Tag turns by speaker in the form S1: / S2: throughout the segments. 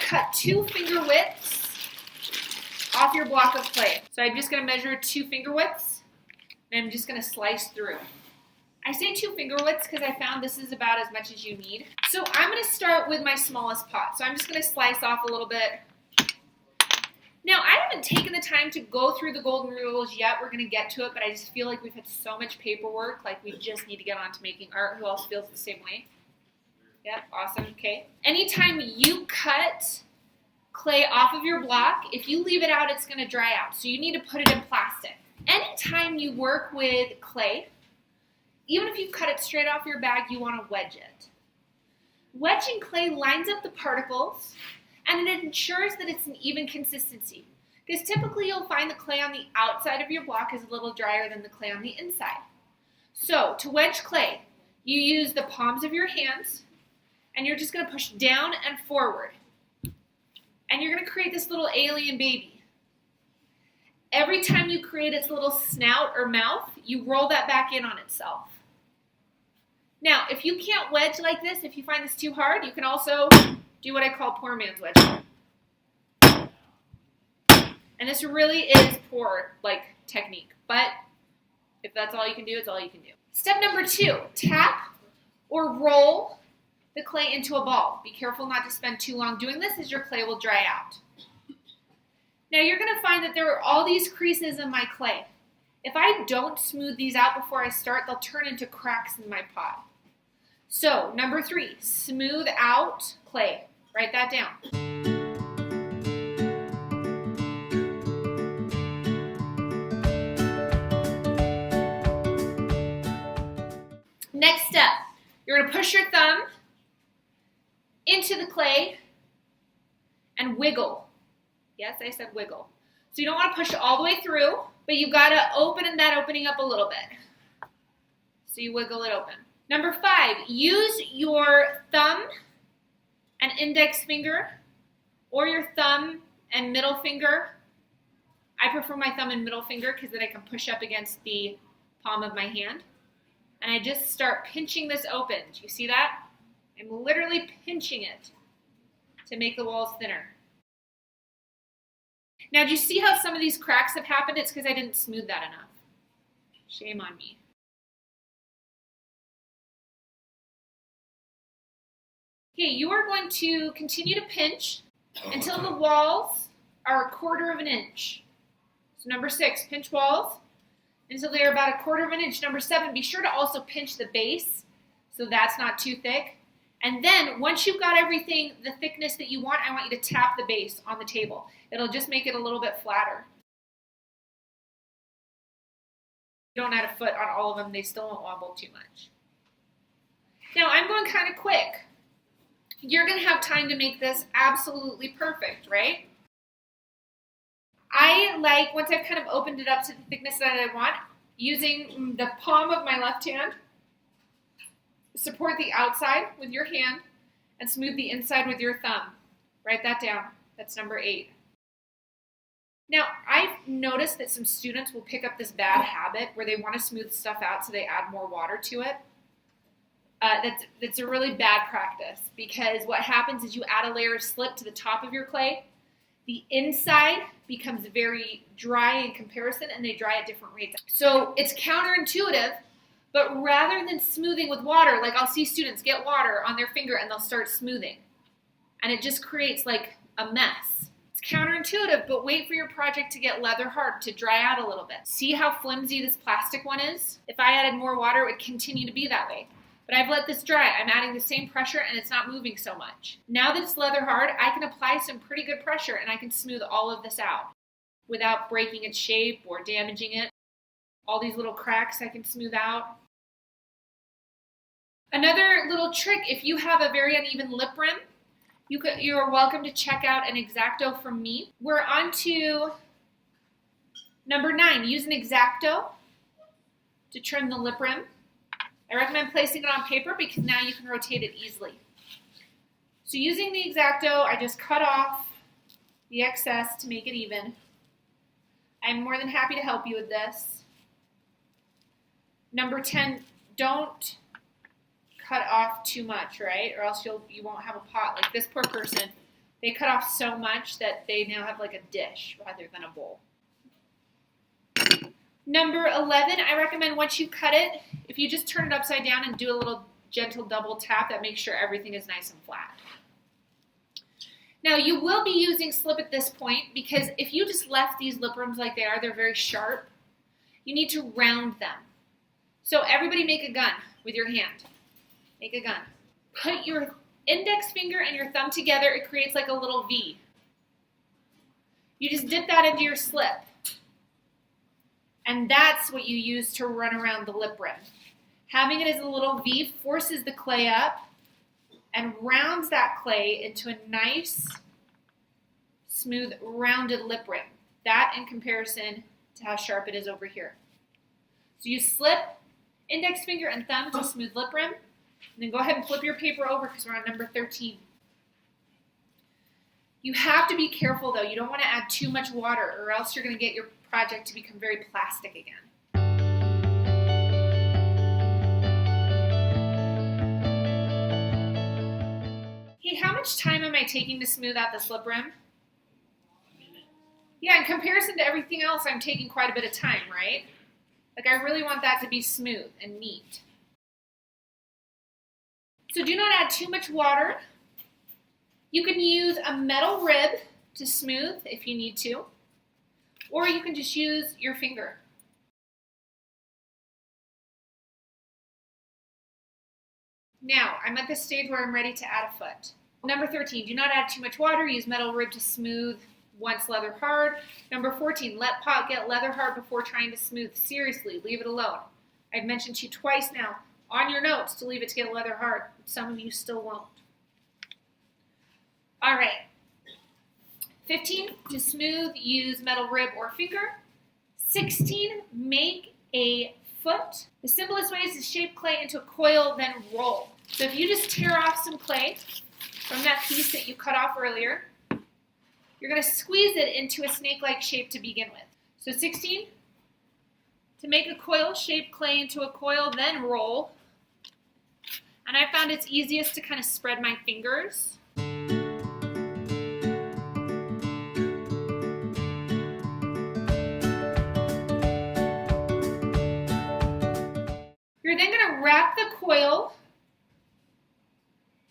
S1: to cut 2 finger widths off your block of clay. So I'm just going to measure 2 finger widths, and I'm just going to slice through. I say 2 finger widths because I found this is about as much as you need. So I'm going to start with my smallest pot. So I'm just going to slice off a little bit. Now, I haven't taken the time to go through the golden rules yet. We're going to get to it, but I just feel like we've had so much paperwork, like we just need to get on to making art. Who else feels the same way? Yeah, awesome. Okay. Anytime you cut clay off of your block, if you leave it out, it's going to dry out. So you need to put it in plastic. Anytime you work with clay, even if you cut it straight off your bag, you want to wedge it. Wedging clay lines up the particles, and it ensures that it's an even consistency. Because typically you'll find the clay on the outside of your block is a little drier than the clay on the inside. So to wedge clay, you use the palms of your hands, and you're just going to push down and forward. And you're going to create this little alien baby. Every time you create its little snout or mouth, you roll that back in on itself. Now, if you can't wedge like this, if you find this too hard, you can also do what I call poor man's wedge. And this really is poor, technique. But if that's all you can do, it's all you can do. Step number 2, tap or roll the clay into a ball. Be careful not to spend too long doing this, as your clay will dry out. Now you're going to find that there are all these creases in my clay. If I don't smooth these out before I start, they'll turn into cracks in my pot. So, number 3, smooth out clay. Write that down. Next step, you're going to push your thumb into the clay and wiggle. Yes, I said wiggle. So you don't want to push it all the way through, but you've got to open that opening up a little bit. So you wiggle it open. Number 5, use your thumb and index finger, or your thumb and middle finger. I prefer my thumb and middle finger because then I can push up against the palm of my hand. And I just start pinching this open. Do you see that? I'm literally pinching it to make the walls thinner. Now, do you see how some of these cracks have happened? It's because I didn't smooth that enough. Shame on me. Okay, you are going to continue to pinch until the walls are 1/4 of an inch. So number 6, pinch walls until they're about 1/4 of an inch. Number 7, be sure to also pinch the base so that's not too thick. And then once you've got everything the thickness that you want, I want you to tap the base on the table. It'll just make it a little bit flatter. You don't add a foot on all of them, they still won't wobble too much. Now I'm going kind of quick. You're going to have time to make this absolutely perfect, right? I like, once I've kind of opened it up to the thickness that I want, using the palm of my left hand, support the outside with your hand, and smooth the inside with your thumb. Write that down. That's number 8. Now, I've noticed that some students will pick up this bad habit where they want to smooth stuff out so they add more water to it. That's a really bad practice, because what happens is you add a layer of slip to the top of your clay. The inside becomes very dry in comparison, and they dry at different rates. So it's counterintuitive, but rather than smoothing with water, like I'll see students get water on their finger and they'll start smoothing. And it just creates like a mess. It's counterintuitive, but wait for your project to get leather hard, to dry out a little bit. See how flimsy this plastic one is? If I added more water, it would continue to be that way. But I've let this dry. I'm adding the same pressure and it's not moving so much. Now that it's leather hard, I can apply some pretty good pressure and I can smooth all of this out without breaking its shape or damaging it. All these little cracks I can smooth out. Another little trick, if you have a very uneven lip rim, you're welcome to check out an X-Acto from me. We're on to number 9. Use an X-Acto to trim the lip rim. I recommend placing it on paper because now you can rotate it easily. So using the X-Acto, I just cut off the excess to make it even. I'm more than happy to help you with this. Number 10, don't cut off too much, right? Or else you won't have a pot. Like this poor person They cut off so much that they now have like a dish rather than a bowl. Number 11, I recommend once you cut it, if you just turn it upside down and do a little gentle double tap, that makes sure everything is nice and flat. Now you will be using slip at this point because if you just left these lip rims like they are, they're very sharp. You need to round them. So everybody make a gun with your hand. Make a gun. Put your index finger and your thumb together. It creates like a little V. You just dip that into your slip. And that's what you use to run around the lip rim. Having it as a little V forces the clay up and rounds that clay into a nice, smooth, rounded lip rim. That in comparison to how sharp it is over here. So you slip index finger and thumb to smooth lip rim, and then go ahead and flip your paper over because we're on number 13. You have to be careful though. You don't want to add too much water or else you're going to get your project to become very plastic again. Hey, how much time am I taking to smooth out the slip rim? Yeah, in comparison to everything else, I'm taking quite a bit of time, right? Like I really want that to be smooth and neat. So do not add too much water. You can use a metal rib to smooth if you need to, or you can just use your finger. Now, I'm at the stage where I'm ready to add a foot. Number 13, do not add too much water. Use metal rib to smooth once leather hard. Number 14, let pot get leather hard before trying to smooth. Seriously, leave it alone. I've mentioned to you twice now on your notes to leave it to get leather hard. Some of you still won't. All right. 15, to smooth, use metal rib or finger. 16, make a foot. The simplest way is to shape clay into a coil, then roll. So if you just tear off some clay from that piece that you cut off earlier, you're going to squeeze it into a snake-like shape to begin with. So 16, to make a coil, shape clay into a coil, then roll. And I found it's easiest to kind of spread my fingers. You're then going to wrap the coil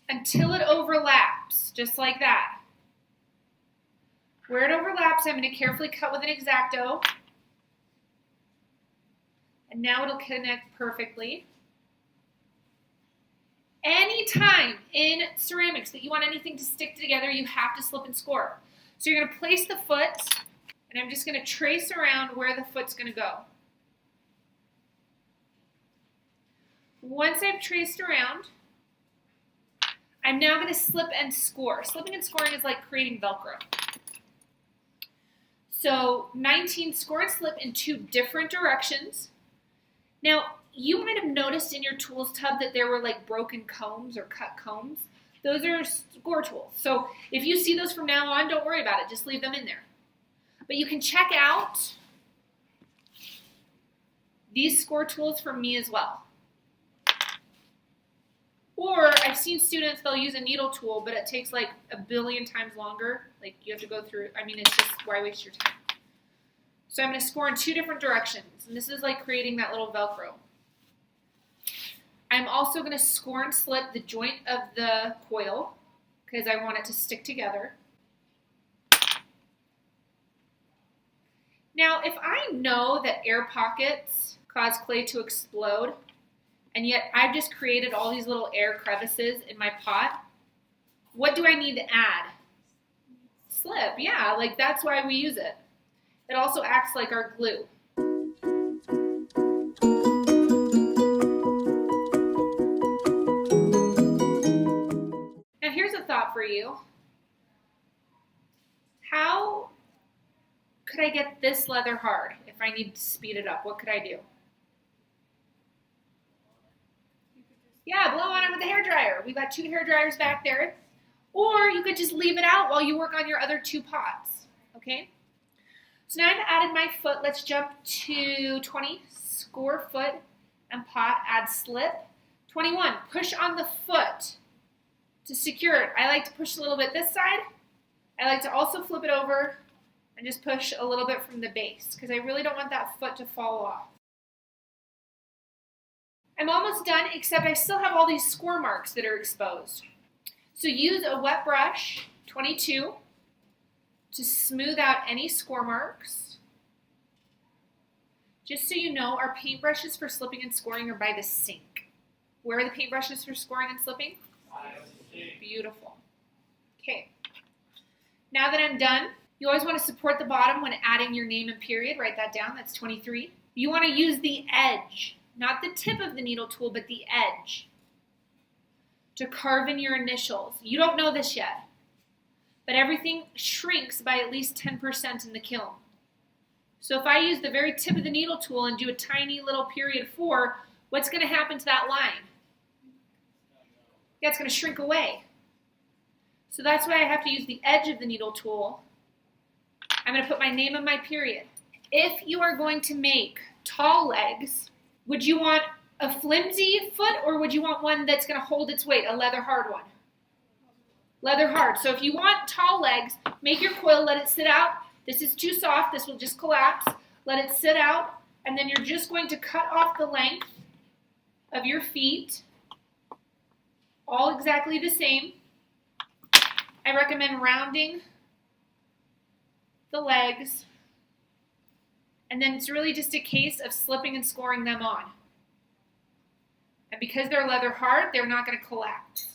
S1: until it overlaps, just like that. Where it overlaps, I'm going to carefully cut with an X-Acto. And now it'll connect perfectly. Anytime in ceramics that you want anything to stick together, you have to slip and score. So you're going to place the foot, and I'm just going to trace around where the foot's going to go. Once I've traced around, I'm now going to slip and score. Slipping and scoring is like creating Velcro. So 19, score and slip in two different directions. Now, you might have noticed in your tools tub that there were like broken combs or cut combs. Those are score tools. So if you see those from now on, don't worry about it. Just leave them in there. But you can check out these score tools from me as well. Or I've seen students, they'll use a needle tool, but it takes like a billion times longer. Like you have to go through, I mean, it's just, why waste your time? So I'm going to score in two different directions. And this is like creating that little Velcro. I'm also going to score and slip the joint of the coil because I want it to stick together. Now, if I know that air pockets cause clay to explode, and yet I've just created all these little air crevices in my pot, what do I need to add? Slip, yeah, like that's why we use it. It also acts like our glue. Now here's a thought for you. How could I get this leather hard if I need to speed it up? What could I do? Yeah, blow on it with a hairdryer. We've got 2 hair dryers back there. Or you could just leave it out while you work on your other 2 pots. Okay? So now I've added my foot. Let's jump to 20. Score foot and pot. Add slip. 21. Push on the foot to secure it. I like to push a little bit this side I like to also flip it over and just push a little bit from the base because I really don't want that foot to fall off. I'm almost done, except I still have all these score marks that are exposed. So use a wet brush, 22, to smooth out any score marks. Just so you know, our paintbrushes for slipping and scoring are by the sink. Where are the paintbrushes for scoring and slipping? Beautiful. Okay. Now that I'm done, you always want to support the bottom when adding your name and period. Write that down. That's 23. You want to use the edge, not the tip of the needle tool, but the edge, to carve in your initials. You don't know this yet, but everything shrinks by at least 10% in the kiln. So if I use the very tip of the needle tool and do a tiny little period 4, what's going to happen to that line? Yeah, it's going to shrink away. So that's why I have to use the edge of the needle tool. I'm going to put my name and my period. If you are going to make tall legs, would you want a flimsy foot or would you want one that's going to hold its weight, a leather hard one? Leather hard. So if you want tall legs, make your coil, let it sit out. This is too soft, this will just collapse. Let it sit out, and then you're just going to cut off the length of your feet, all exactly the same. I recommend rounding the legs, and then it's really just a case of slipping and scoring them on. And because they're leather hard, they're not going to collapse.